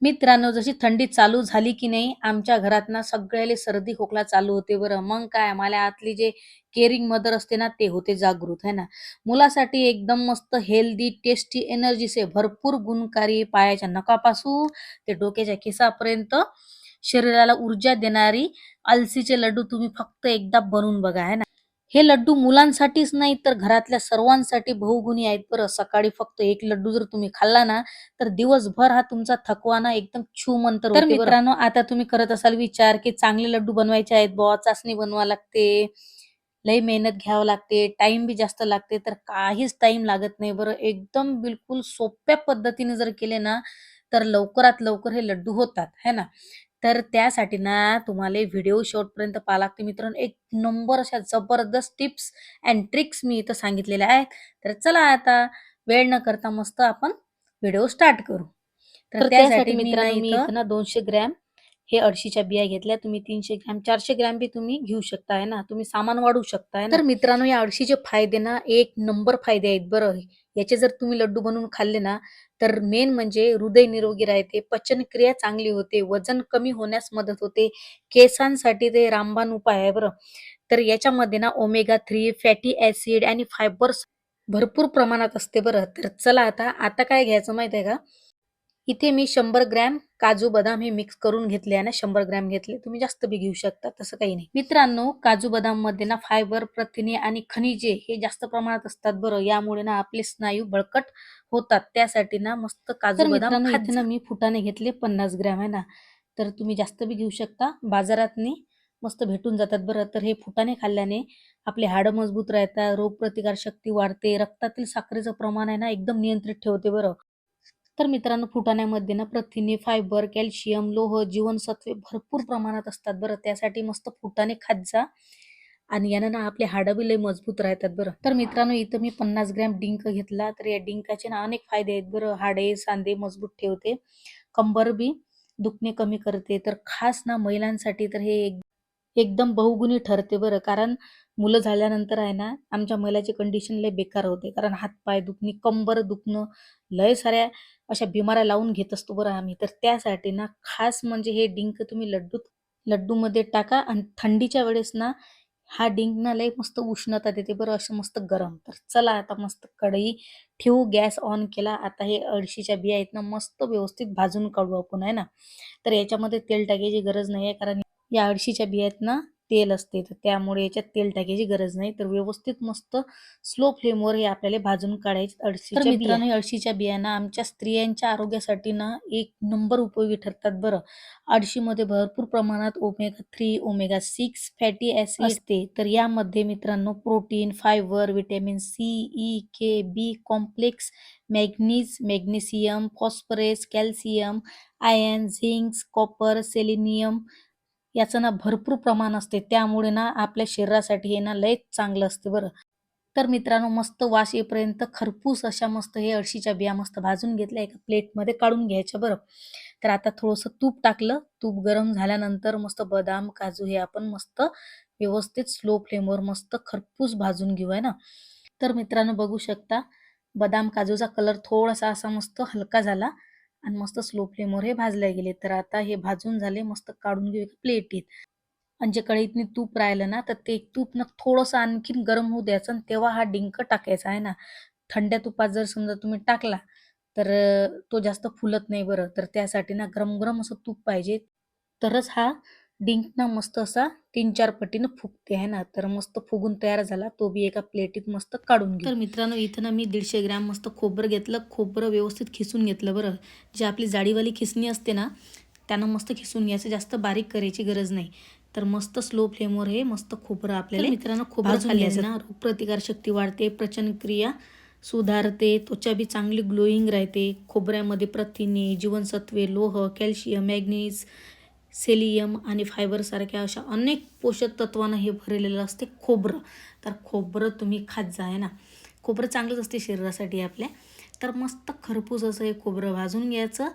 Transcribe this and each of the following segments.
मित्रांनो, जशी थंडी चालू झाली की नाही, आमच्या घरात ना सगळ्याले सर्दी खोकला चालू होते बरं. मग काय मला आतली जे केअरिंग मदर असते ना, ते होते जागृत है ना. मुलासाठी एकदम मस्त हेल्दी, टेस्टी, एनर्जी से भरपूर गुणकारी पायाच्या नखापासून ते डोक्याच्या केसापर्यंत शरीराला ऊर्जा देणारी अलसीचे लड्डू तुम्ही फक्त एकदा बनवून बघा है ना. हे लड्डू मुलांसाठीच नाही तर घरातल्या सर्वांसाठी बहुगुणी आहेत बरं. सकाळी फक्त एक लड्डू जर तुम्ही खाल्ला ना, तर दिवसभर हा तुमचा थकवा ना एकदम छूमंतर होते बरं. मित्रांनो, आता तुम्ही करत असाल विचार, की चांगले लड्डू बनवायचे आहेत बुवा, चासणी बनवावी लागते, लई मेहनत घ्यावं लागते, टाईम बी जास्त लागते. तर काहीच टाईम लागत नाही बरं. एकदम बिलकुल सोप्या पद्धतीने जर केले ना, तर लवकरात लवकर हे लड्डू होतात, है ना. तर त्यासाठी ना तुम्हाला व्हिडिओ शेवटपर्यंत पाहावं लागते मित्रांनो. एक नंबर अशा जबरदस्त टिप्स अँड ट्रिक्स मी इथं सांगितलेल्या आहेत. तर चला आता वेळ न करता मस्त आपण व्हिडिओ स्टार्ट करू. तर त्यासाठी मित्रांनो मी इथं ना 200 ग्रॅम हे अळशीच्या बिया घेतल्या. तुम्ही 300 ग्रॅम, 400 ग्रॅम बी तुम्ही घेऊ शकता आहे ना. तुम्ही सामान वाढवू शकता आहे ना. तर मित्रांनो, या अळशीचे फायदे ना एक नंबर फायदे आहेत बरं. याचे जर तुम्ही लड्डू बनवून खाल्ले ना, तर मेन म्हणजे हृदय निरोगी राहते, पचनक्रिया चांगली होते, वजन कमी होण्यास मदत होते, केसांसाठी ते रामबाण उपाय आहे बरं. तर याच्यामध्ये ना ओमेगा 3, फॅटी ॲसिड आणि फायबर्स भरपूर प्रमाणात असते बरं. तर चला आता काय घ्यायचं माहिती आहे का? इथे मी 100 ग्रॅम काजू बदाम हे मिक्स करून घेतले आहे ना, 100 ग्रॅम घेतले. तुम्ही जास्त बी घेऊ शकता, तसं काही नाही. मित्रांनो, काजू बदाममध्ये ना फायबर, प्रथिने आणि खनिजे हे जास्त प्रमाणात असतात बरं. यामुळे ना आपले स्नायू बळकट होतात. त्यासाठी ना मस्त काजू बदाम खात इथे ना मी फुटाणे घेतले 50 ग्रॅम आहे ना. तर तुम्ही जास्त बी घेऊ शकता. बाजारातनी मस्त भेटून जातात बरं. तर हे फुटाणे खाल्ल्याने आपले हाडं मजबूत राहतात, रोगप्रतिकार शक्ती वाढते, रक्तातील साखरेचं प्रमाण आहे ना एकदम नियंत्रित ठेवते बरं. तर मित्रांनो, फुटाण्यामध्ये ना प्रथिने, फायबर, कॅल्शियम, लोह, जीवनसत्वे भरपूर प्रमाणात असतात बरं. त्यासाठी मस्त फुटाणे खात जा आणि यानं ना आपले हाडं बी लय मजबूत राहतात बरं. तर मित्रांनो, इथं मी 50 ग्रॅम डिंक घेतला. तर या डिंकाचे ना अनेक फायदे आहेत बरं. हाडे, सांधे मजबूत ठेवते, कंबर बी दुखणे कमी करते. तर खास ना महिलांसाठी तर हे एकदम बहुगुणी ठरते बरं. कारण मुलं झाल्यानंतर आहे ना, आमच्या महिलाची कंडिशन लय बेकार होते. कारण हात-पाय दुखणे, कंबर दुखणं, लय साऱ्या अशा बिमाऱ्या लावून घेत असतो बरं आम्ही. तर त्यासाठी ना खास म्हणजे हे डिंक तुम्ही लड्डूमध्ये टाका आणि थंडीच्या वेळेस ना हा डिंक ना लय मस्त उष्णता देते बरं, असं मस्त गरम. तर चला आता मस्त कढई ठेवू, गॅस ऑन केला. आता हे अळशीच्या बिया आहेत ना मस्त व्यवस्थित भाजून काढू आपण आहे ना. तर याच्यामध्ये तेल टाकायची गरज नाहीये, कारण या अळशीच्या बियात ना तेल असते, तर त्यामुळे याच्यात तेल टाकायची गरज नाही. तर व्यवस्थित मस्त स्लो फ्लेमवर हे आपल्याला भाजून काढायचे अळशीच्या बिया. मित्रांनो, या अळशीच्या बिया ना आमच्या स्त्रियांच्या आरोग्यासाठी ना एक नंबर उपयोगी ठरतात बरं. अळशीमध्ये भरपूर प्रमाणात ओमेगा 3, ओमेगा 6 फॅटी ॲसिड असते. तर यामध्ये मित्रांनो protein, fibre, vitamin C, E, K, B complex, magnesium, phosphorus, calcium, iron, zinc, copper, selenium याचं ना भरपूर प्रमाण असते. त्यामुळे ना आपल्या शरीरासाठी हे ना लयच चांगलं असते बरं. तर मित्रांनो, मस्त वास येईपर्यंत खरपूस अशा मस्त हे अळशीच्या बिया मस्त भाजून घेतल्या, एका प्लेटमध्ये काढून घ्यायच्या बरं. तर आता थोडंसं तूप टाकलं. तूप गरम झाल्यानंतर मस्त बदाम, काजू हे आपण मस्त व्यवस्थित स्लो फ्लेमवर मस्त खरपूस भाजून घेऊ आहे ना. तर मित्रांनो, बघू शकता बदाम, काजूचा कलर थोडासा असा मस्त हलका झाला आणि मस्त स्लो फ्लेमवर हे भाजले गेले. तर आता हे भाजून झाले, मस्त काढून घेऊ एका प्लेटीत. आणि जे कढईतनी तूप राहिलं ना, तर ते तूप ना थोडंसं आणखीन गरम होऊ द्यायचं आणि तेव्हा हा डिंक टाकायचा आहे ना. थंड्या तुपात जर समजा तुम्ही टाकला, तर तो जास्त फुलत नाही बरं. तर त्यासाठी ना गरम-गरम असं तूप पाहिजे. तरच हा डिंक ना मस्त असा 3-4 पटीनं फुगते आहे ना. तर मस्त फुगून तयार झाला. तो बी एका प्लेटीत मस्त काढून घेऊ. तर मित्रांनो, इथं ना मी 150 ग्रॅम मस्त खोबरं घेतलं. खोबरं व्यवस्थित खिसून घेतलं बरं. जी आपली जाडीवाली खिसणी असते ना, त्यानं मस्त खिसून घ्यायचं, जास्त बारीक करायची गरज नाही. तर मस्त स्लो फ्लेमवर हे मस्त खोबरं आपल्याला मित्रांनो खोबरं खाल्ल्याने ना रोगप्रतिकार शक्ती वाढते, पचनक्रिया सुधारते, त्वचा बी चांगली ग्लोईंग राहते. खोबऱ्यामध्ये प्रथिने, जीवनसत्वे, लोह, कॅल्शियम, मॅग्नीज, सेलियम आणि फायबर सारख्या अशा अनेक पोषक तत्वांना हे भरलेलं असते खोबरं. तर खोबरं तुम्ही खात जा आहे ना. खोबरं चांगलंच असते शरीरासाठी आपल्या. तर मस्त खरपूस असं हे खोबरं भाजून घ्यायचं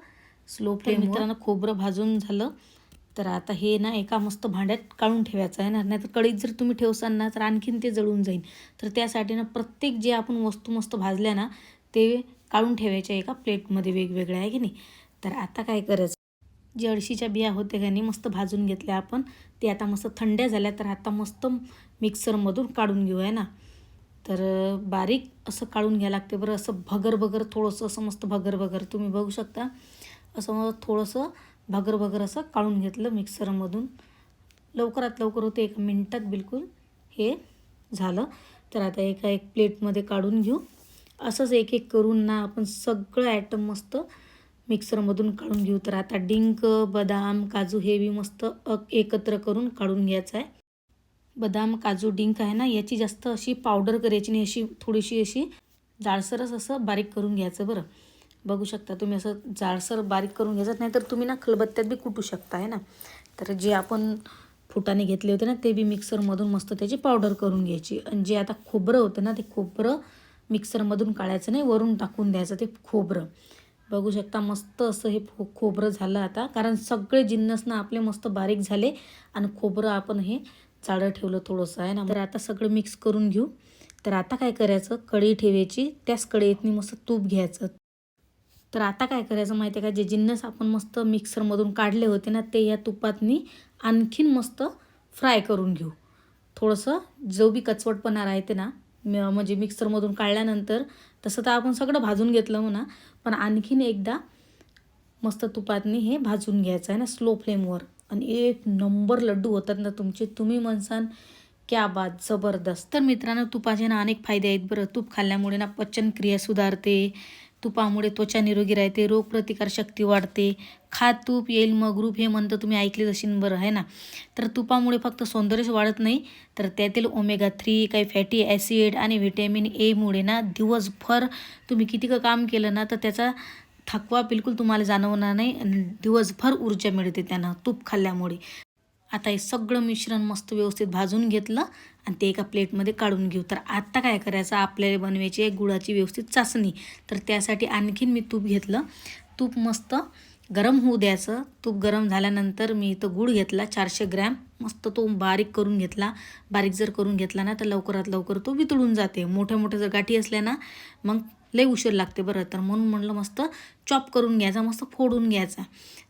स्लो फ्लेम. मित्रांनो, खोबरं भाजून झालं. तर आता हे ना एका मस्त भांड्यात काढून ठेवायचं आहे ना. नाहीतर कढईत जर तुम्ही ठेवसाल ना, तर आणखीन ते जळून जाईल. तर त्यासाठी ना प्रत्येक जे आपण वस्तू मस्त भाजल्या ना, ते काढून ठेवायच्या एका प्लेटमध्ये वेगवेगळ्या आहे की नाही. तर आता काय करायचं, जे अळशीच्या बिया होते का नाही मस्त भाजून घेतल्या आपण, ते आता मस्त थंड्या झाल्या. तर आता मस्त मिक्सरमधून काढून घेऊ आहे ना. तर बारीक असं काढून घ्यायला लागते बरं, असं भगर भगर थोडंसं असं मस्त भगर भगर तुम्ही बघू शकता. असं मग थोडंसं भगर भगर असं काढून घेतलं मिक्सरमधून. लवकरात लवकर होते, 1 मिनटात बिलकुल हे झालं. तर आता एका एक प्लेटमध्ये काढून घेऊ. असंच एक एक करून ना आपण सगळं ॲटम मस्त मिक्सरमधून काढून घेऊ. तर आता डिंक, बदाम, काजू हे बी मस्त एकत्र करून काढून घ्यायचं आहे. बदाम, काजू, डिंक आहे ना, याची जास्त अशी पावडर करायची नाही, अशी थोडीशी अशी जाडसरच असं बारीक करून घ्यायचं बरं. बघू शकता तुम्ही, असं जाडसर बारीक करून घ्यायचं. नाही तर तुम्ही ना खलबत्त्यात बी कुटू शकता आहे ना. तर जे आपण फुटाणे घेतले होते ना ते बी मिक्सरमधून मस्त त्याची पावडर करून घ्यायची. आणि जे आता खोबरं होतं ना ते खोबरं मिक्सरमधून काढायचं नाही, वरून टाकून द्यायचं ते खोबरं. बघू शकता मस्त असं हे खोबरं झालं आता, कारण सगळे जिन्नस ना आपले मस्त बारीक झाले आणि खोबरं आपण हे जाडं ठेवलं थोडंसं आहे ना. तर आता सगळं मिक्स करून घेऊ. तर आता काय करायचं, कढई ठेवायची, त्याच कढईतनी मस्त तूप घ्यायचं. तर आता काय करायचं माहिती आहे का, जे जिन्नस आपण मस्त मिक्सरमधून काढले होते ना ते या तुपातनी आणखीन मस्त फ्राय करून घेऊ. थोडंसं जो बी कचवटपणा राहते ना म्हणजे मिक्सरमधून काढल्यानंतर, तसं तर आपण सगळं भाजून घेतलं म्हणा, पण आणखीन एकदा मस्त तुपातनी हे भाजून घ्यायचं आहे ना स्लो फ्लेमवर. आणि 1 नंबर लड्डू होतात ना तुमचे, तुम्ही म्हणसान क्या बात, जबरदस्त. तर मित्रांनो, तुपाचे ना अनेक फायदे आहेत बरं. तूप खाल्ल्यामुळे ना पचनक्रिया सुधारते, तुपामुळे त्वचा निरोगी राहते, रोगप्रतिकारशक्ती वाढते. खा तूप येईल मग रूप, हे म्हणतं तुम्ही ऐकलेच असेल बरं आहे ना. तर तुपामुळे फक्त सौंदर्यच वाढत नाही, तर त्यातील ओमेगा 3, काही फॅटी ॲसिड आणि व्हिटॅमिन एमुळे ना दिवसभर तुम्ही किती काम केलं ना तर त्याचा थकवा बिलकुल तुम्हाला जाणवणार नाही आणि दिवसभर ऊर्जा मिळते त्यानं तूप खाल्ल्यामुळे. आता हे सगळं मिश्रण मस्त व्यवस्थित भाजून घेतलं आणि ते एका प्लेटमध्ये काढून घेऊ. तर आता काय करायचं, आपल्याला बनवायची आहे गुळाची व्यवस्थित चाचणी. तर त्यासाठी आणखीन मी तूप घेतलं. तूप मस्त गरम होऊ द्यायचं. तूप गरम झाल्यानंतर मी इथं गूळ घेतला 400 ग्रॅम, मस्त तो बारीक करून घेतला. बारीक जर करून घेतला ना तर लवकरात लवकर तो वितळून जाते. मोठ्या मोठ्या जर गाठी असल्या ना मग लई उशीर लागते बरं. तर म्हणून म्हणलं मस्त चॉप करून घ्यायचा, मस्त फोडून घ्यायचा.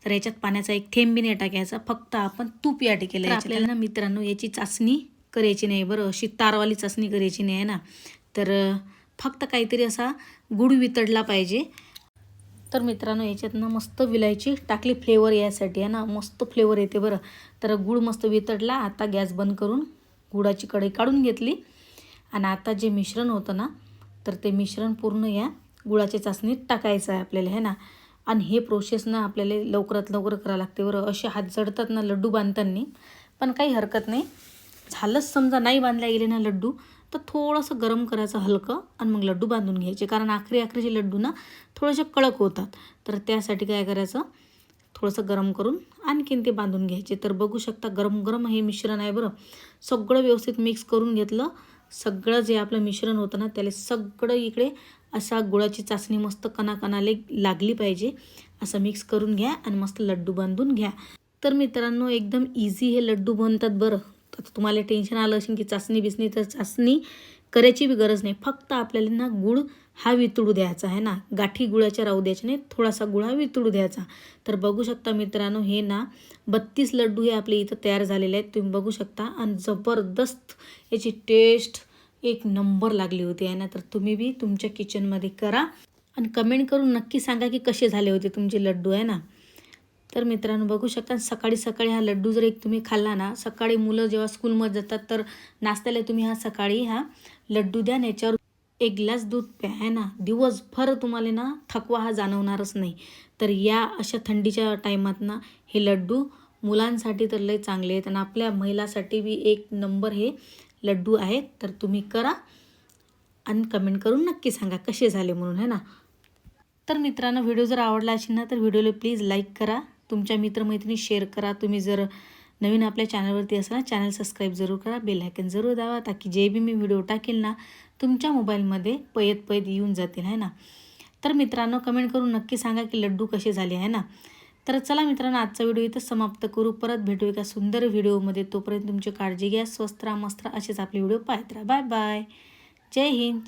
तर याच्यात पाण्याचा एक थेंब बी नाही टाकायचा, फक्त आपण तूप या केलं. आपल्याला ना मित्रांनो याची चाचणी करायची नाही बरं, अशी तारवाली चाचणी करायची नाही आहे ना. तर फक्त काहीतरी असा गुळ वितळला पाहिजे. तर मित्रांनो याच्यातनं मस्त विलायची टाकली फ्लेवर यासाठी आहे ना, मस्त फ्लेवर येते बरं. तर गुळ मस्त वितळला. आता गॅस बंद करून गुळाची कढई काढून घेतली. आणि आता जे मिश्रण होतं ना तर ते मिश्रण पूर्ण या गुळाच्या चाचणीत टाकायचं आहे आपल्याला आहे ना. आणि हे प्रोसेस ना आपल्याला लवकरात लवकर करावं लागते बरं. असे हात जडतात ना लड्डू बांधताना, पण काही हरकत नाही. झालंच समजा नाही बांधल्या गेले ना लड्डू, तर थोडंसं गरम करायचं हलकं आणि मग लड्डू बांधून घ्यायचे. कारण आखरीचे लड्डू ना थोडेसे कडक होतात. तर त्यासाठी काय करायचं, थोडंसं गरम करून आणखीन ते बांधून घ्यायचे. तर बघू शकता गरम गरम हे मिश्रण आहे बरं. सगळं व्यवस्थित मिक्स करून घेतलं. सगळं जे आपलं मिश्रण होतं ना त्याला सगळं इकडे असा गुळाची चाचणी मस्त कणाकणाला लागली पाहिजे असं मिक्स करून घ्या आणि मस्त लड्डू बांधून घ्या. तर मित्रांनो एकदम इझी हे लड्डू बनतात बरं. आता तुम्हाला टेन्शन आलं असेल की चाचणी बिसणी, तर चाचणी करायची बी गरज नाही. फक्त आपल्याला ना गुळ हा वितळू द्यायचा आहे ना, गाठी गुळाच्या राहू द्यायच्या नाही, थोडासा गुळ हा वितळू द्यायचा. तर बघू शकता मित्रांनो हे ना 32 लड्डू हे आपले इथं तयार झालेले आहेत, तुम्ही बघू शकता. आणि जबरदस्त याची टेस्ट 1 नंबर लागली होती आहे ना. तर तुम्ही बी तुमच्या किचनमध्ये करा आणि कमेंट करून नक्की सांगा की कसे झाले होते तुमचे लड्डू आहे ना. तर मित्रांनो बघू शकता सकाळी सकाळी हा लड्डू जर एक तुम्ही खाल्ला ना, सकाळी मुलं जेव्हा स्कूलमध्ये जातात तर नाश्त्याला तुम्ही हा सकाळी हा लड्डू द्या, याच्यावर 1 ग्लास दूध प्या आहे ना. दिवसभर तुम्हाला ना थकवा हा जाणवणारच नाही. तर या अशा थंडीच्या टायमात ना हे लड्डू मुलांसाठी तर लय चांगले आहेत आणि आपल्या महिलासाठी बी 1 नंबर हे लड्डू आहेत. तर तुम्ही करा आणि कमेंट करून नक्की सांगा कसे झाले म्हणून आहे ना. तर मित्रांनो व्हिडिओ जर आवडला असेल ना तर व्हिडिओला प्लीज लाईक करा, तुमच्या मित्रमैत्रिणी शेअर करा. तुम्ही जर नवीन आपल्या चॅनलवरती असाल चॅनल सबस्क्राईब जरूर करा, बेल आयकन जरूर दाबा, ताकी जे बी मी व्हिडिओ टाकेल ना तुमच्या मोबाईलमध्ये पयत येऊन जातील आहे ना. तर मित्रांनो कमेंट करून नक्की सांगा की लड्डू कसे झाले आहे ना. तर चला मित्रांनो आजचा व्हिडिओ इथं समाप्त करू. परत भेटू एका सुंदर व्हिडिओमध्ये. तोपर्यंत तुमची काळजी घ्या, स्वस्त राहा, मस्त राहा, असेच आपले व्हिडिओ पाहत राहा. Bye bye. जय हिंद.